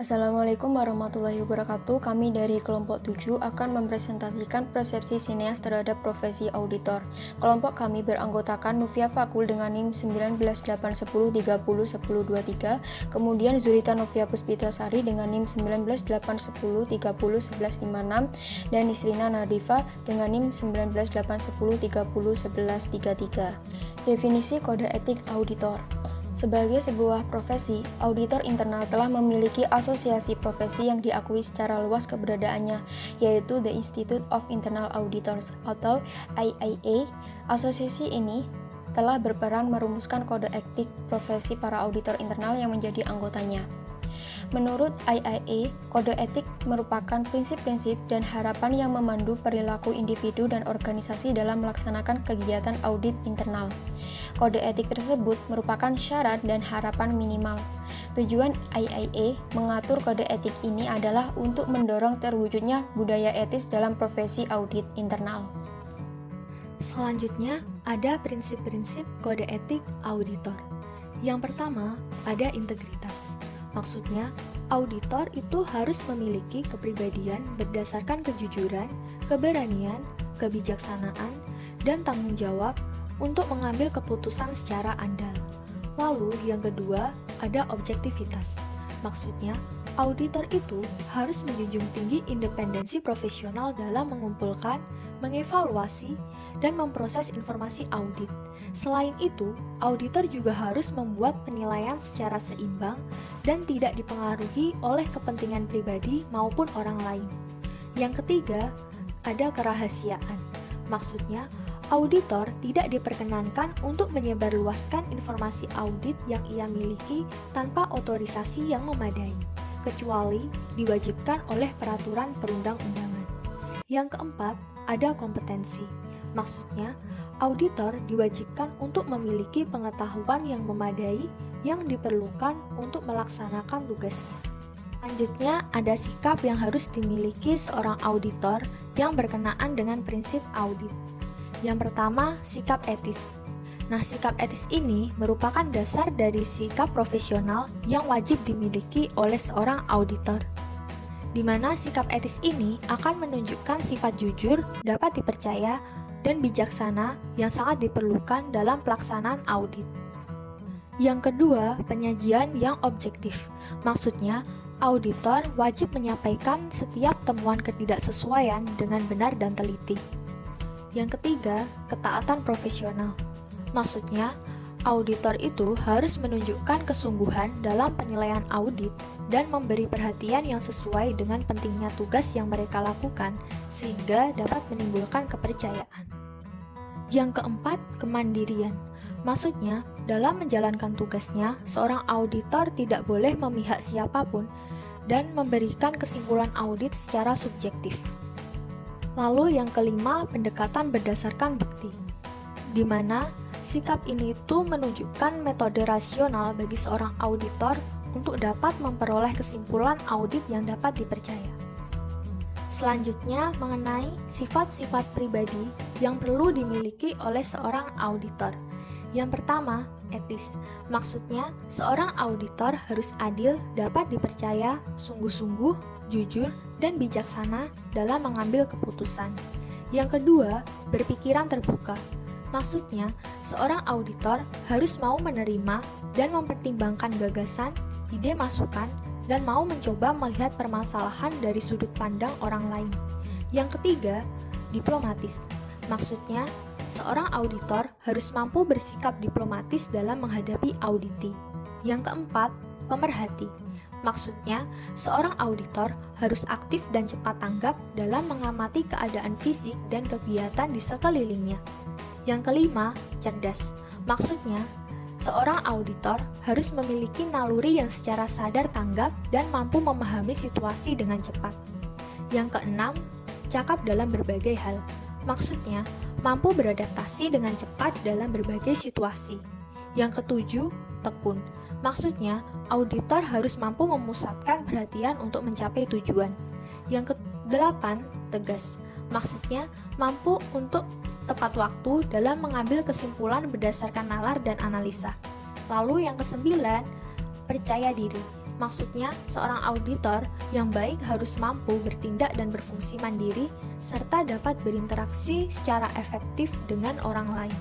Assalamualaikum warahmatullahi wabarakatuh. Kami dari kelompok 7 akan mempresentasikan persepsi sineas terhadap profesi auditor. Kelompok kami beranggotakan Nufia Fakul dengan NIM 1981030123, kemudian Zurita Novia Puspitasari dengan NIM 1981030156, dan Nisrina Nadifa dengan NIM 198103011133. Definisi kode etik auditor. Sebagai sebuah profesi, auditor internal telah memiliki asosiasi profesi yang diakui secara luas keberadaannya, yaitu The Institute of Internal Auditors atau IIA. Asosiasi ini telah berperan merumuskan kode etik profesi para auditor internal yang menjadi anggotanya. Menurut IIA, kode etik merupakan prinsip-prinsip dan harapan yang memandu perilaku individu dan organisasi dalam melaksanakan kegiatan audit internal. Kode etik tersebut merupakan syarat dan harapan minimal. Tujuan IIA mengatur kode etik ini adalah untuk mendorong terwujudnya budaya etis dalam profesi audit internal. Selanjutnya, ada prinsip-prinsip kode etik auditor. Yang pertama, ada integritas. Maksudnya, auditor itu harus memiliki kepribadian berdasarkan kejujuran, keberanian, kebijaksanaan, dan tanggung jawab untuk mengambil keputusan secara andal. Lalu, yang kedua, ada objektivitas. Maksudnya, auditor itu harus menjunjung tinggi independensi profesional dalam mengumpulkan, mengevaluasi, dan memproses informasi audit. Selain itu, auditor juga harus membuat penilaian secara seimbang dan tidak dipengaruhi oleh kepentingan pribadi maupun orang lain. Yang ketiga, ada kerahasiaan. Maksudnya, auditor tidak diperkenankan untuk menyebarluaskan informasi audit yang ia miliki tanpa otorisasi yang memadai, kecuali diwajibkan oleh peraturan perundang-undangan. Yang keempat, ada kompetensi. Maksudnya, auditor diwajibkan untuk memiliki pengetahuan yang memadai yang diperlukan untuk melaksanakan tugasnya. Selanjutnya, ada sikap yang harus dimiliki seorang auditor yang berkenaan dengan prinsip audit. Yang pertama, sikap etis. Nah, sikap etis ini merupakan dasar dari sikap profesional yang wajib dimiliki oleh seorang auditor, di mana sikap etis ini akan menunjukkan sifat jujur, dapat dipercaya, dan bijaksana yang sangat diperlukan dalam pelaksanaan audit. Yang kedua, penyajian yang objektif. Maksudnya, auditor wajib menyampaikan setiap temuan ketidaksesuaian dengan benar dan teliti. Yang ketiga, ketaatan profesional. Maksudnya, auditor itu harus menunjukkan kesungguhan dalam penilaian audit dan memberi perhatian yang sesuai dengan pentingnya tugas yang mereka lakukan sehingga dapat menimbulkan kepercayaan. Yang keempat, kemandirian. Maksudnya, dalam menjalankan tugasnya, seorang auditor tidak boleh memihak siapapun dan memberikan kesimpulan audit secara subjektif. Lalu yang kelima, pendekatan berdasarkan bukti, di mana sikap ini itu menunjukkan metode rasional bagi seorang auditor untuk dapat memperoleh kesimpulan audit yang dapat dipercaya. Selanjutnya, mengenai sifat-sifat pribadi yang perlu dimiliki oleh seorang auditor. Yang pertama, etis. Maksudnya, seorang auditor harus adil, dapat dipercaya, sungguh-sungguh, jujur, dan bijaksana dalam mengambil keputusan. Yang kedua, berpikiran terbuka. Maksudnya, seorang auditor harus mau menerima dan mempertimbangkan gagasan, ide masukan, dan mau mencoba melihat permasalahan dari sudut pandang orang lain. Yang ketiga, diplomatis. Maksudnya, seorang auditor harus mampu bersikap diplomatis dalam menghadapi auditi. Yang keempat, pemerhati. Maksudnya, seorang auditor harus aktif dan cepat tanggap dalam mengamati keadaan fisik dan kegiatan di sekelilingnya. Yang kelima, cerdas. Maksudnya, seorang auditor harus memiliki naluri yang secara sadar tanggap dan mampu memahami situasi dengan cepat. Yang keenam, cakap dalam berbagai hal. Maksudnya, mampu beradaptasi dengan cepat dalam berbagai situasi. Yang ketujuh, tekun. Maksudnya, auditor harus mampu memusatkan perhatian untuk mencapai tujuan. Yang kedelapan, tegas. Maksudnya, mampu untuk tepat waktu dalam mengambil kesimpulan berdasarkan nalar dan analisa. Lalu yang kesembilan, percaya diri. Maksudnya, seorang auditor yang baik harus mampu bertindak dan berfungsi mandiri, serta dapat berinteraksi secara efektif dengan orang lain.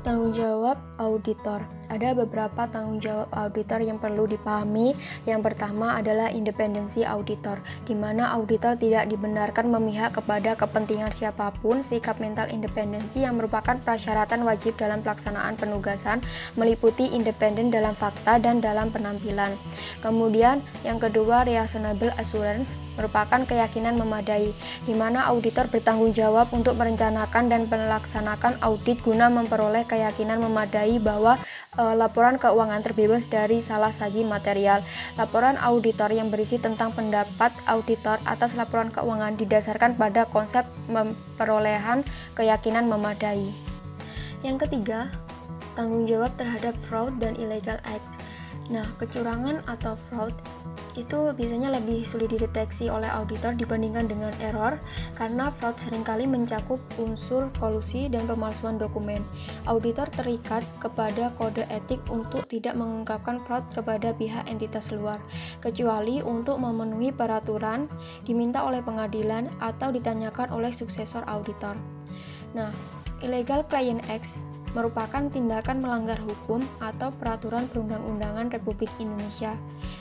Tanggung jawab auditor. Ada beberapa tanggung jawab auditor yang perlu dipahami. Yang pertama adalah independensi auditor, di mana auditor tidak dibenarkan memihak kepada kepentingan siapapun. Sikap mental independensi yang merupakan persyaratan wajib dalam pelaksanaan penugasan, meliputi independen dalam fakta dan dalam penampilan. Kemudian yang kedua, reasonable assurance, merupakan keyakinan memadai, di mana auditor bertanggung jawab untuk merencanakan dan melaksanakan audit guna memperoleh keyakinan memadai bahwa laporan keuangan terbebas dari salah saji material. Laporan auditor yang berisi tentang pendapat auditor atas laporan keuangan didasarkan pada konsep perolehan keyakinan memadai. Yang ketiga, tanggung jawab terhadap fraud dan illegal act. Nah, kecurangan atau fraud itu biasanya lebih sulit dideteksi oleh auditor dibandingkan dengan error, karena fraud seringkali mencakup unsur kolusi dan pemalsuan dokumen. Auditor terikat kepada kode etik untuk tidak mengungkapkan fraud kepada pihak entitas luar, kecuali untuk memenuhi peraturan diminta oleh pengadilan atau ditanyakan oleh suksesor auditor. Nah, illegal client acts merupakan tindakan melanggar hukum atau peraturan perundang-undangan Republik Indonesia.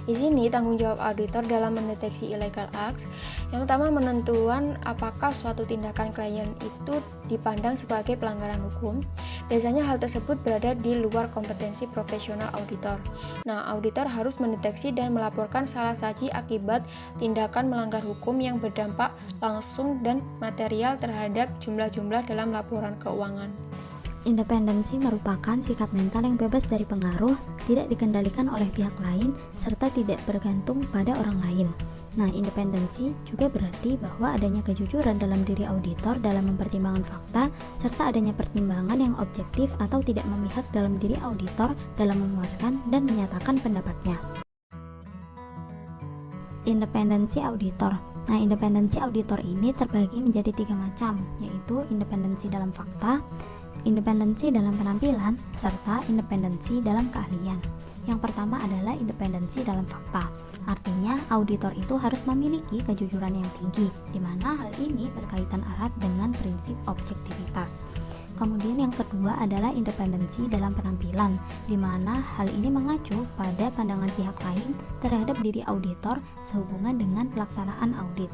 Di sini tanggung jawab auditor dalam mendeteksi illegal acts. Yang pertama, menentukan apakah suatu tindakan klien itu dipandang sebagai pelanggaran hukum. Biasanya hal tersebut berada di luar kompetensi profesional auditor. Nah, auditor harus mendeteksi dan melaporkan salah saji akibat tindakan melanggar hukum yang berdampak langsung dan material terhadap jumlah-jumlah dalam laporan keuangan. Independensi merupakan sikap mental yang bebas dari pengaruh, tidak dikendalikan oleh pihak lain, serta tidak bergantung pada orang lain. Nah, independensi juga berarti bahwa adanya kejujuran dalam diri auditor dalam mempertimbangkan fakta, serta adanya pertimbangan yang objektif atau tidak memihak dalam diri auditor dalam memuaskan dan menyatakan pendapatnya. Independensi auditor. Nah, independensi auditor ini terbagi menjadi 3 macam, yaitu independensi dalam fakta, independensi dalam penampilan, serta independensi dalam keahlian. Yang pertama adalah independensi dalam fakta. Artinya, auditor itu harus memiliki kejujuran yang tinggi, di mana hal ini berkaitan erat dengan prinsip objektivitas. Kemudian yang kedua adalah independensi dalam penampilan, di mana hal ini mengacu pada pandangan pihak lain terhadap diri auditor sehubungan dengan pelaksanaan audit.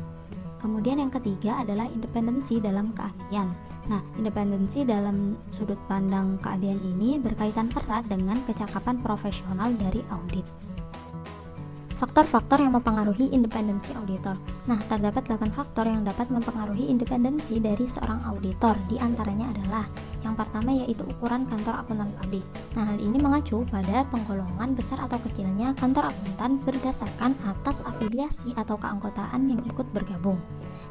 Kemudian yang ketiga adalah independensi dalam keahlian. Nah, independensi dalam sudut pandang keahlian ini berkaitan erat dengan kecakapan profesional dari audit. Faktor-faktor yang mempengaruhi independensi auditor. Nah, terdapat 8 faktor yang dapat mempengaruhi independensi dari seorang auditor. Di antaranya adalah yang pertama yaitu ukuran kantor akuntan publik. Nah, hal ini mengacu pada penggolongan besar atau kecilnya kantor akuntan berdasarkan atas afiliasi atau keanggotaan yang ikut bergabung.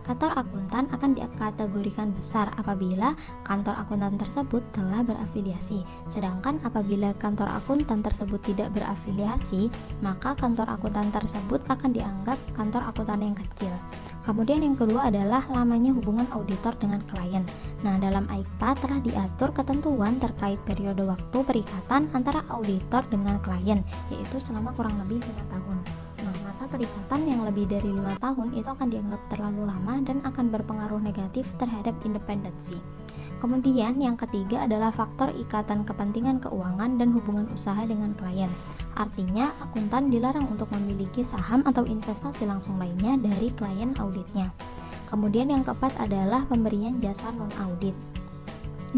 Kantor akuntan akan dikategorikan besar apabila kantor akuntan tersebut telah berafiliasi. Sedangkan apabila kantor akuntan tersebut tidak berafiliasi, maka kantor akuntan tersebut akan dianggap kantor akuntan yang kecil. Kemudian yang kedua adalah lamanya hubungan auditor dengan klien. Nah, dalam AIKPA telah diatur ketentuan terkait periode waktu perikatan antara auditor dengan klien, yaitu selama kurang lebih 5 tahun. Nah, masa perikatan yang lebih dari 5 tahun itu akan dianggap terlalu lama dan akan berpengaruh negatif terhadap independensi. Kemudian yang ketiga adalah faktor ikatan kepentingan keuangan dan hubungan usaha dengan klien. Artinya, akuntan dilarang untuk memiliki saham atau investasi langsung lainnya dari klien auditnya. Kemudian yang keempat adalah pemberian jasa non-audit.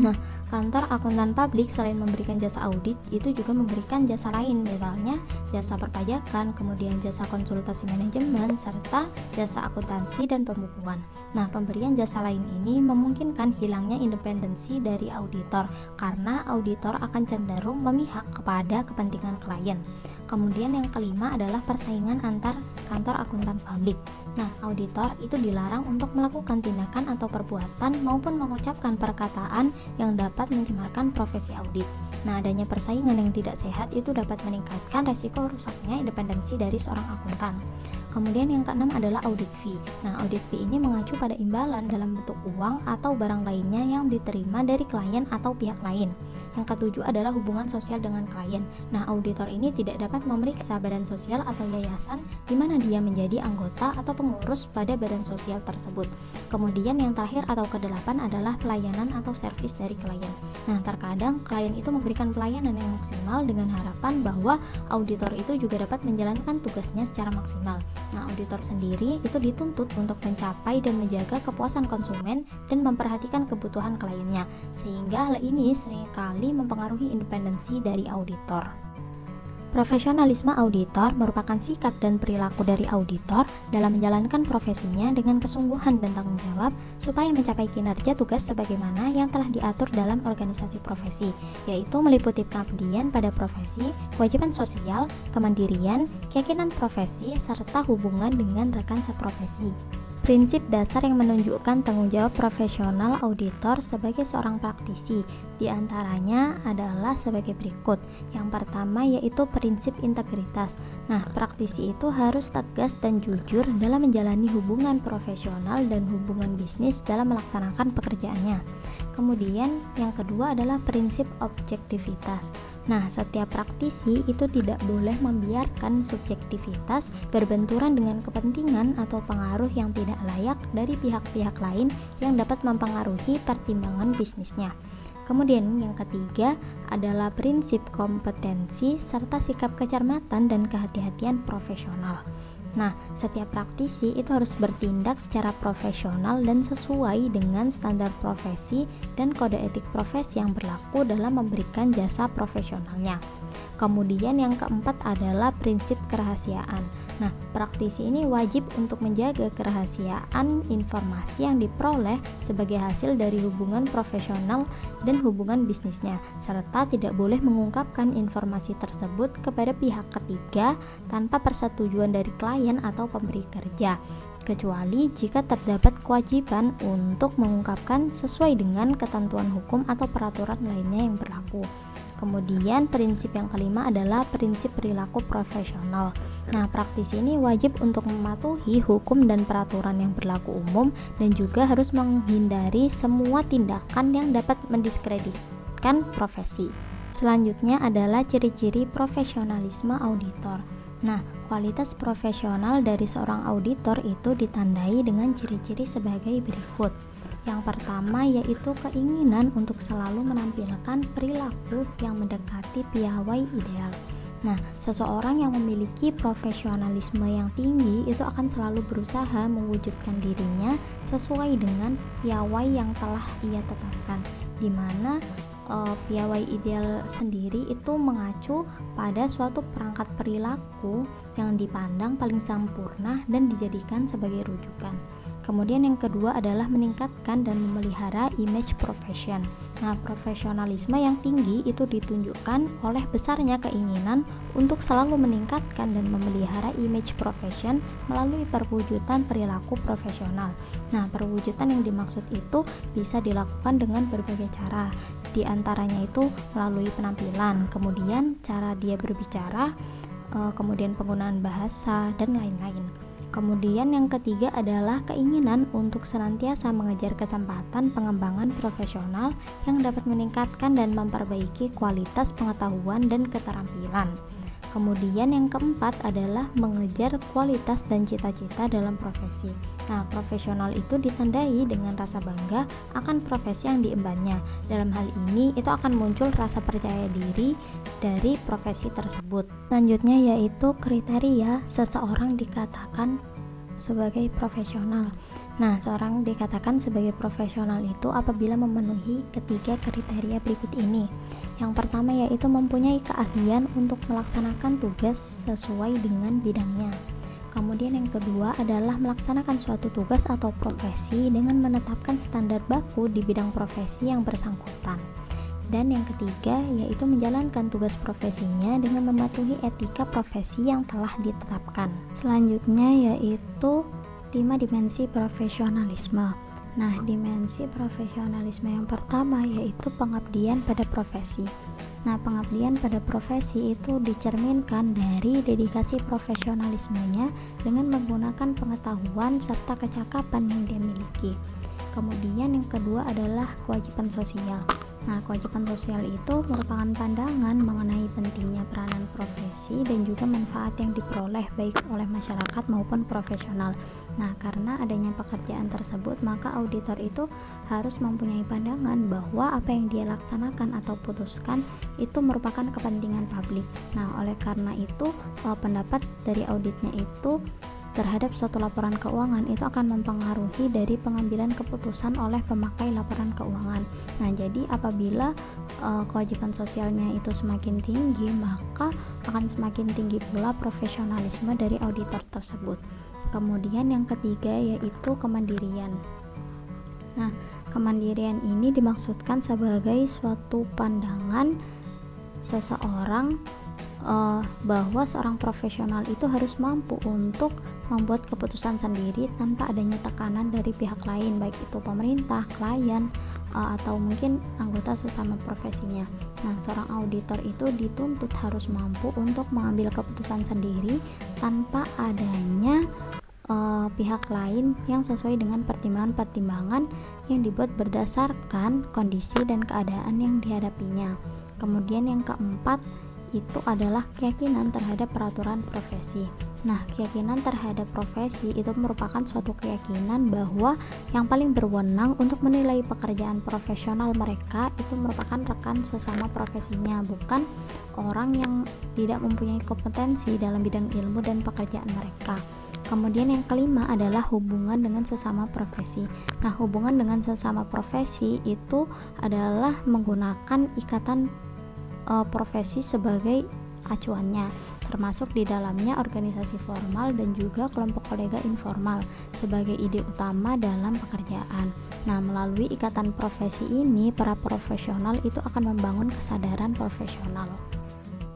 Nah, kantor akuntan publik selain memberikan jasa audit, itu juga memberikan jasa lain, misalnya jasa perpajakan, kemudian jasa konsultasi manajemen, serta jasa akuntansi dan pembukuan. Nah, pemberian jasa lain ini memungkinkan hilangnya independensi dari auditor, karena auditor akan cenderung memihak kepada kepentingan klien. Kemudian yang kelima adalah persaingan antar kantor akuntan publik. Nah, auditor itu dilarang untuk melakukan tindakan atau perbuatan maupun mengucapkan perkataan yang dapat mencemarkan profesi audit. Nah, adanya persaingan yang tidak sehat itu dapat meningkatkan resiko rusaknya independensi dari seorang akuntan. Kemudian yang keenam adalah audit fee. Nah, audit fee ini mengacu pada imbalan dalam bentuk uang atau barang lainnya yang diterima dari klien atau pihak lain. Yang ketujuh adalah hubungan sosial dengan klien. Nah, auditor ini tidak dapat memeriksa badan sosial atau yayasan di mana dia menjadi anggota atau pengurus pada badan sosial tersebut. Kemudian yang terakhir atau kedelapan adalah pelayanan atau servis dari klien. Nah, terkadang klien itu memberikan pelayanan yang maksimal dengan harapan bahwa auditor itu juga dapat menjalankan tugasnya secara maksimal. Nah, auditor sendiri itu dituntut untuk mencapai dan menjaga kepuasan konsumen dan memperhatikan kebutuhan kliennya, sehingga hal ini seringkali mempengaruhi independensi dari auditor. Profesionalisme auditor merupakan sikap dan perilaku dari auditor dalam menjalankan profesinya dengan kesungguhan dan tanggung jawab supaya mencapai kinerja tugas sebagaimana yang telah diatur dalam organisasi profesi, yaitu meliputi pengabdian pada profesi, kewajiban sosial, kemandirian, keyakinan profesi, serta hubungan dengan rekan seprofesi. Prinsip dasar yang menunjukkan tanggung jawab profesional auditor sebagai seorang praktisi diantaranya adalah sebagai berikut. Yang pertama yaitu prinsip integritas. Nah, praktisi itu harus tegas dan jujur dalam menjalani hubungan profesional dan hubungan bisnis dalam melaksanakan pekerjaannya. Kemudian yang kedua adalah prinsip objektivitas. Nah, setiap praktisi itu tidak boleh membiarkan subjektivitas berbenturan dengan kepentingan atau pengaruh yang tidak layak dari pihak-pihak lain yang dapat mempengaruhi pertimbangan bisnisnya. Kemudian yang ketiga adalah prinsip kompetensi serta sikap kecermatan dan kehati-hatian profesional. Nah, setiap praktisi itu harus bertindak secara profesional dan sesuai dengan standar profesi dan kode etik profesi yang berlaku dalam memberikan jasa profesionalnya. Kemudian yang keempat adalah prinsip kerahasiaan. Nah, praktisi ini wajib untuk menjaga kerahasiaan informasi yang diperoleh sebagai hasil dari hubungan profesional dan hubungan bisnisnya, serta tidak boleh mengungkapkan informasi tersebut kepada pihak ketiga tanpa persetujuan dari klien atau pemberi kerja, kecuali jika terdapat kewajiban untuk mengungkapkan sesuai dengan ketentuan hukum atau peraturan lainnya yang berlaku. Kemudian prinsip yang kelima adalah prinsip perilaku profesional. Nah, praktisi ini wajib untuk mematuhi hukum dan peraturan yang berlaku umum dan juga harus menghindari semua tindakan yang dapat mendiskreditkan profesi. Selanjutnya adalah ciri-ciri profesionalisme auditor. Nah, kualitas profesional dari seorang auditor itu ditandai dengan ciri-ciri sebagai berikut. Yang pertama yaitu keinginan untuk selalu menampilkan perilaku yang mendekati piawai ideal. Nah, seseorang yang memiliki profesionalisme yang tinggi itu akan selalu berusaha mewujudkan dirinya sesuai dengan piawai yang telah ia tetapkan, di mana piawai ideal sendiri itu mengacu pada suatu perangkat perilaku yang dipandang paling sempurna dan dijadikan sebagai rujukan. Kemudian yang kedua adalah meningkatkan dan memelihara image profession. Nah, profesionalisme yang tinggi itu ditunjukkan oleh besarnya keinginan untuk selalu meningkatkan dan memelihara image profession melalui perwujudan perilaku profesional. Nah, perwujudan yang dimaksud itu bisa dilakukan dengan berbagai cara. Di antaranya itu melalui penampilan, kemudian cara dia berbicara, kemudian penggunaan bahasa, dan lain-lain. Kemudian yang ketiga adalah keinginan untuk senantiasa mengejar kesempatan pengembangan profesional yang dapat meningkatkan dan memperbaiki kualitas pengetahuan dan keterampilan. Kemudian yang keempat adalah mengejar kualitas dan cita-cita dalam profesi. Nah, profesional itu ditandai dengan rasa bangga akan profesi yang diembannya. Dalam hal ini, itu akan muncul rasa percaya diri dari profesi tersebut. Selanjutnya yaitu kriteria seseorang dikatakan sebagai profesional. Nah, seorang dikatakan sebagai profesional itu apabila memenuhi ketiga kriteria berikut ini. Yang pertama yaitu mempunyai keahlian untuk melaksanakan tugas sesuai dengan bidangnya. Kemudian yang kedua adalah melaksanakan suatu tugas atau profesi dengan menetapkan standar baku di bidang profesi yang bersangkutan. Dan yang ketiga yaitu menjalankan tugas profesinya dengan mematuhi etika profesi yang telah ditetapkan. Selanjutnya yaitu 5 dimensi profesionalisme. Nah, dimensi profesionalisme yang pertama yaitu pengabdian pada profesi. Nah, pengabdian pada profesi itu dicerminkan dari dedikasi profesionalismenya dengan menggunakan pengetahuan serta kecakapan yang dia miliki. Kemudian yang kedua adalah kewajiban sosial. Nah, kewajiban sosial itu merupakan pandangan mengenai pentingnya peranan profesi dan juga manfaat yang diperoleh baik oleh masyarakat maupun profesional. Nah, karena adanya pekerjaan tersebut, maka auditor itu harus mempunyai pandangan bahwa apa yang dia laksanakan atau putuskan itu merupakan kepentingan publik. Nah, oleh karena itu, pendapat dari auditnya itu terhadap suatu laporan keuangan itu akan mempengaruhi dari pengambilan keputusan oleh pemakai laporan keuangan. Nah, jadi apabila kewajiban sosialnya itu semakin tinggi, maka akan semakin tinggi pula profesionalisme dari auditor tersebut. Kemudian yang ketiga yaitu kemandirian. Nah, kemandirian ini dimaksudkan sebagai suatu pandangan seseorang bahwa seorang profesional itu harus mampu untuk membuat keputusan sendiri tanpa adanya tekanan dari pihak lain, baik itu pemerintah, klien, atau mungkin anggota sesama profesinya. Nah, seorang auditor itu dituntut harus mampu untuk mengambil keputusan sendiri tanpa adanya pihak lain yang sesuai dengan pertimbangan-pertimbangan yang dibuat berdasarkan kondisi dan keadaan yang dihadapinya. Kemudian yang keempat itu adalah keyakinan terhadap peraturan profesi. Nah, keyakinan terhadap profesi itu merupakan suatu keyakinan bahwa yang paling berwenang untuk menilai pekerjaan profesional mereka itu merupakan rekan sesama profesinya, bukan orang yang tidak mempunyai kompetensi dalam bidang ilmu dan pekerjaan mereka. Kemudian yang kelima adalah hubungan dengan sesama profesi. Nah, hubungan dengan sesama profesi itu adalah menggunakan ikatan profesi sebagai acuannya, termasuk di dalamnya organisasi formal dan juga kelompok kolega informal sebagai ide utama dalam pekerjaan. Nah, melalui ikatan profesi ini, para profesional itu akan membangun kesadaran profesional.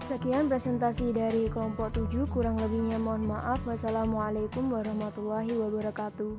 Sekian presentasi dari kelompok 7, kurang lebihnya mohon maaf. Wassalamualaikum warahmatullahi wabarakatuh.